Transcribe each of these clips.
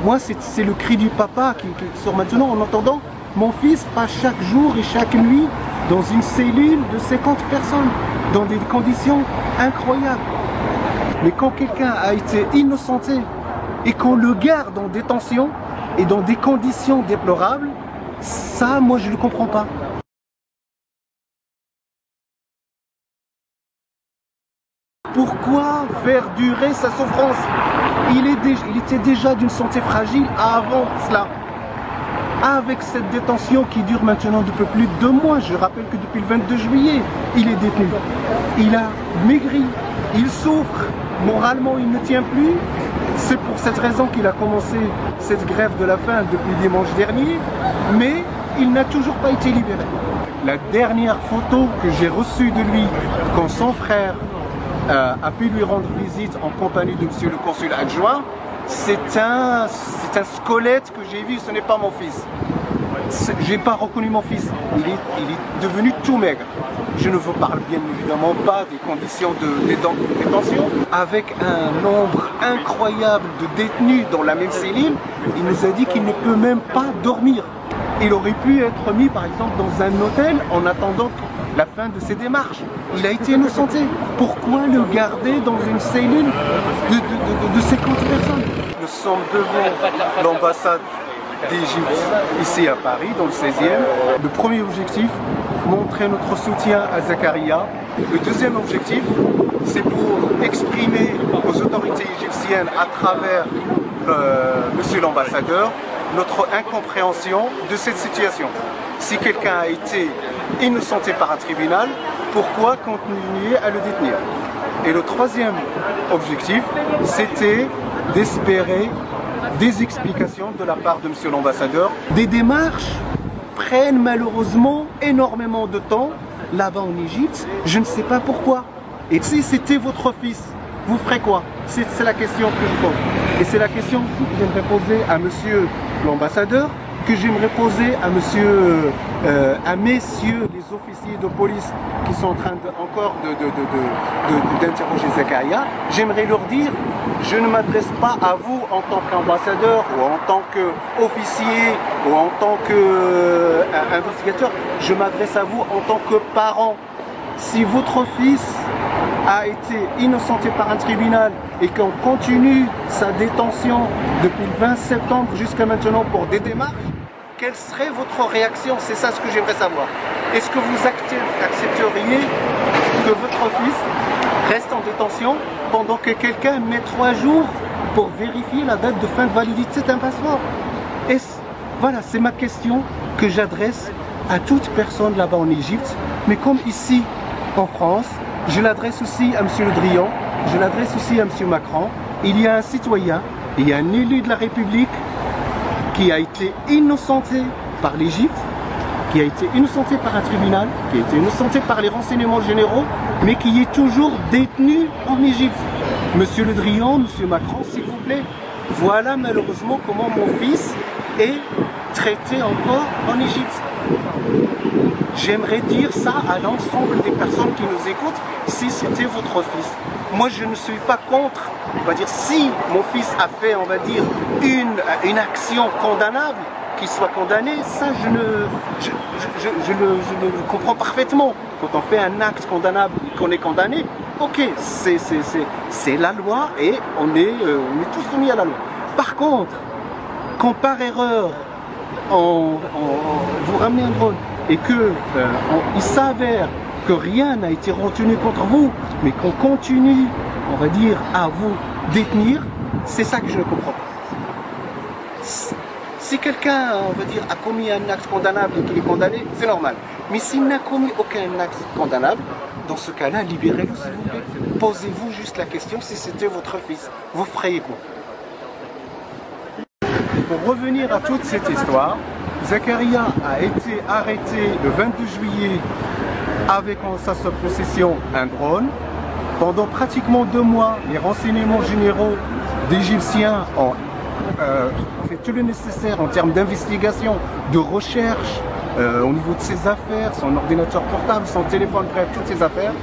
Moi, c'est le cri du papa qui sort maintenant en entendant mon fils passe chaque jour et chaque nuit dans une cellule de 50 personnes, dans des conditions incroyables. Mais quand quelqu'un a été innocenté et qu'on le garde en détention et dans des conditions déplorables, ça, moi, je ne le comprends pas. Pourquoi faire durer sa souffrance? Il était déjà d'une santé fragile avant cela. Avec cette détention qui dure maintenant depuis plus de 2 mois, je rappelle que depuis le 22 juillet, il est détenu. Il a maigri, il souffre, moralement il ne tient plus. C'est pour cette raison qu'il a commencé cette grève de la faim depuis dimanche dernier, mais il n'a toujours pas été libéré. La dernière photo que j'ai reçue de lui, quand son frère a pu lui rendre visite en compagnie de monsieur le consul adjoint, c'est un squelette que j'ai vu, ce n'est pas mon fils. J'ai pas reconnu mon fils, il est devenu tout maigre. Je ne vous parle bien évidemment pas des conditions de détention. Avec un nombre incroyable de détenus dans la même cellule, il nous a dit qu'il ne peut même pas dormir. Il aurait pu être mis par exemple dans un hôtel en attendant la fin de ses démarches. Il a été innocenté. Pourquoi le garder dans une cellule de 50 personnes? Nous sommes devant l'ambassade d'Égypte ici à Paris, dans le 16e. Le premier objectif, montrer notre soutien à Zakaria. Le deuxième objectif, c'est pour exprimer aux autorités égyptiennes à travers monsieur l'ambassadeur notre incompréhension de cette situation. Si quelqu'un a été innocenté par un tribunal, pourquoi continuer à le détenir? Et le troisième objectif, c'était d'espérer des explications de la part de monsieur l'ambassadeur. Des démarches prennent malheureusement énormément de temps là-bas en Égypte, je ne sais pas pourquoi. Et si c'était votre fils, vous ferez quoi? C'est la question que je pose. Et c'est la question que j'aimerais poser à monsieur l'ambassadeur, que j'aimerais poser à messieurs les officiers de police qui sont en train encore d'interroger Zakaria. J'aimerais leur dire, je ne m'adresse pas à vous en tant qu'ambassadeur ou en tant qu'officier ou en tant qu'investigateur, je m'adresse à vous en tant que parent. Si votre fils a été innocenté par un tribunal et qu'on continue sa détention depuis le 20 septembre jusqu'à maintenant pour des démarches, quelle serait votre réaction? C'est ça ce que j'aimerais savoir. Est-ce que vous accepteriez que votre fils reste en détention pendant que quelqu'un met 3 jours pour vérifier la date de fin de validité d'un passeport? Voilà, c'est ma question que j'adresse à toute personne là-bas en Égypte, mais comme ici en France, je l'adresse aussi à M. Le Drian, je l'adresse aussi à M. Macron. Il y a un citoyen, il y a un élu de la République qui a été innocenté par l'Égypte, qui a été innocenté par un tribunal, qui a été innocenté par les renseignements généraux, mais qui est toujours détenu en Égypte. Monsieur Le Drian, Monsieur Macron, s'il vous plaît, voilà malheureusement comment mon fils est traité encore en Égypte. J'aimerais dire ça à l'ensemble des personnes qui nous écoutent, si c'était votre fils. Moi, je ne suis pas contre, on va dire, si mon fils a fait, on va dire, une action condamnable, qu'il soit condamné, ça, je le comprends parfaitement. Quand on fait un acte condamnable, qu'on est condamné, ok, c'est la loi et on est tous soumis à la loi. Par contre, quand par erreur, vous ramenez un drone et il s'avère que rien n'a été retenu contre vous, mais qu'on continue, on va dire, à vous détenir, c'est ça que je ne comprends pas. Si quelqu'un, on va dire, a commis un acte condamnable et qu'il est condamné, c'est normal. Mais s'il n'a commis aucun acte condamnable, dans ce cas-là, libérez-le s'il vous plaît. Posez-vous juste la question, si c'était votre fils, vous feriez quoi? Pour revenir à toute cette histoire, Zakaria a été arrêté le 22 juillet avec en sa possession un drone. Pendant pratiquement 2 mois, les renseignements généraux d'Égyptiens ont fait tout le nécessaire en termes d'investigation, de recherche, au niveau de ses affaires, son ordinateur portable, son téléphone, bref, toutes ses affaires.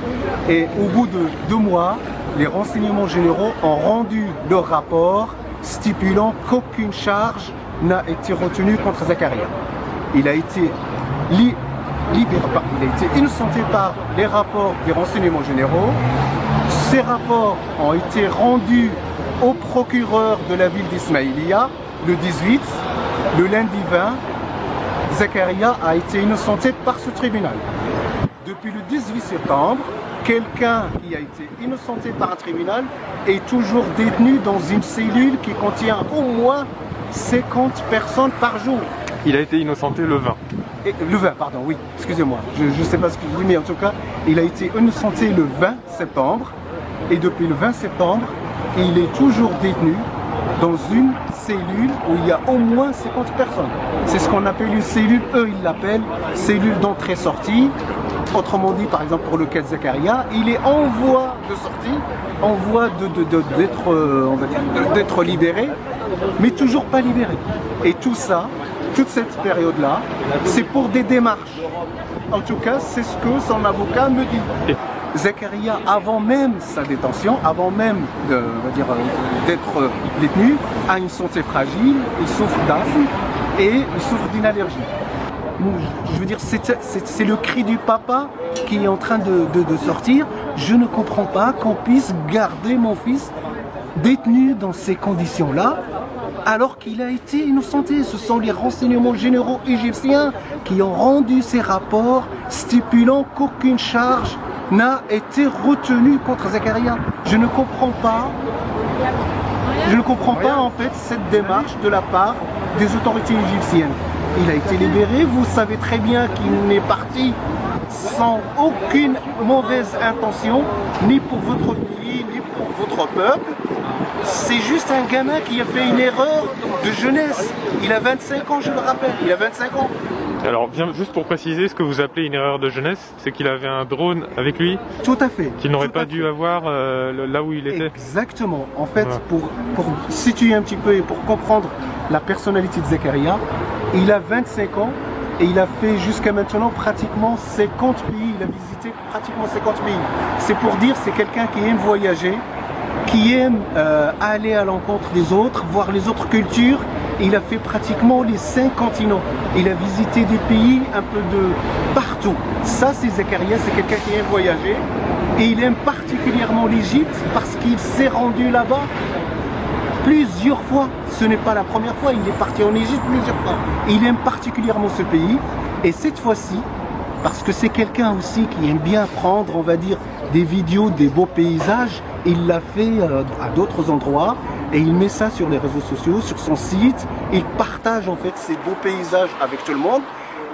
Et au bout de 2 mois, les renseignements généraux ont rendu leur rapport stipulant qu'aucune charge n'a été retenue contre Zakaria. Il a été il a été innocenté par les rapports des renseignements généraux. Ces rapports ont été rendus au procureur de la ville d'Ismaïlia le 18, le lundi 20. Zakaria a été innocenté par ce tribunal. Depuis le 18 septembre, quelqu'un qui a été innocenté par un tribunal est toujours détenu dans une cellule qui contient au moins 50 personnes par jour. Il a été innocenté le 20. Le 20, pardon, oui, excusez-moi, je ne sais pas ce que je dis, mais en tout cas, il a été innocenté le 20 septembre, et depuis le 20 septembre, il est toujours détenu dans une cellule où il y a au moins 50 personnes. C'est ce qu'on appelle une cellule, eux ils l'appellent cellule d'entrée-sortie. Autrement dit, par exemple pour le cas de Zakaria, il est en voie de sortie, en voie d'être libéré, mais toujours pas libéré. Et tout ça, toute cette période-là, c'est pour des démarches. En tout cas, c'est ce que son avocat me dit. Zakaria, avant même sa détention, avant même d'être détenu, a une santé fragile, il souffre d'asthme et il souffre d'une allergie. Je veux dire, c'est le cri du papa qui est en train de sortir. Je ne comprends pas qu'on puisse garder mon fils détenu dans ces conditions-là, alors qu'il a été innocenté. Ce sont les renseignements généraux égyptiens qui ont rendu ces rapports stipulant qu'aucune charge n'a été retenue contre Zakaria. Je ne comprends pas en fait cette démarche de la part des autorités égyptiennes. Il a été libéré, vous savez très bien qu'il est parti sans aucune mauvaise intention, ni pour votre pays, ni pour votre peuple. C'est juste un gamin qui a fait une erreur de jeunesse. Il a 25 ans, je le rappelle, il a 25 ans. Alors, bien, juste pour préciser, ce que vous appelez une erreur de jeunesse, c'est qu'il avait un drone avec lui. Tout à fait. Qu'il n'aurait pas dû avoir là où il était. Exactement. En fait, voilà. pour situer un petit peu et pour comprendre la personnalité de Zakaria, il a 25 ans et il a fait jusqu'à maintenant pratiquement 50 pays. Il a visité pratiquement 50 pays. C'est pour dire, c'est quelqu'un qui aime voyager, qui aime aller à l'encontre des autres, voir les autres cultures. Il a fait pratiquement les 5 continents. Il a visité des pays un peu de partout. Ça, c'est Zakaria, c'est quelqu'un qui aime voyager. Et il aime particulièrement l'Égypte parce qu'il s'est rendu là-bas plusieurs fois. Ce n'est pas la première fois, il est parti en Égypte plusieurs fois. Et il aime particulièrement ce pays. Et cette fois-ci, parce que c'est quelqu'un aussi qui aime bien prendre, on va dire, des vidéos, des beaux paysages, il l'a fait à d'autres endroits. Et il met ça sur les réseaux sociaux, sur son site. Il partage en fait ces beaux paysages avec tout le monde.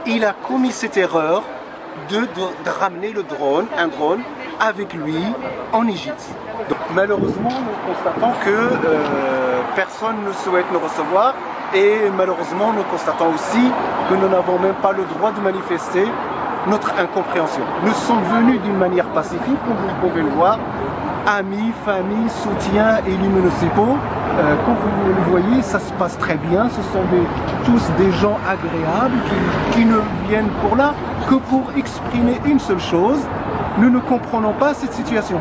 Il a commis cette erreur de ramener un drone avec lui en Égypte. Donc, malheureusement, nous constatons que personne ne souhaite nous recevoir. Et malheureusement, nous constatons aussi que nous n'avons même pas le droit de manifester notre incompréhension. Nous sommes venus d'une manière pacifique, comme vous pouvez le voir. Amis, famille, soutien, élus municipaux. Comme vous le voyez, ça se passe très bien. Ce sont tous des gens agréables qui ne viennent pour là que pour exprimer une seule chose. Nous ne comprenons pas cette situation.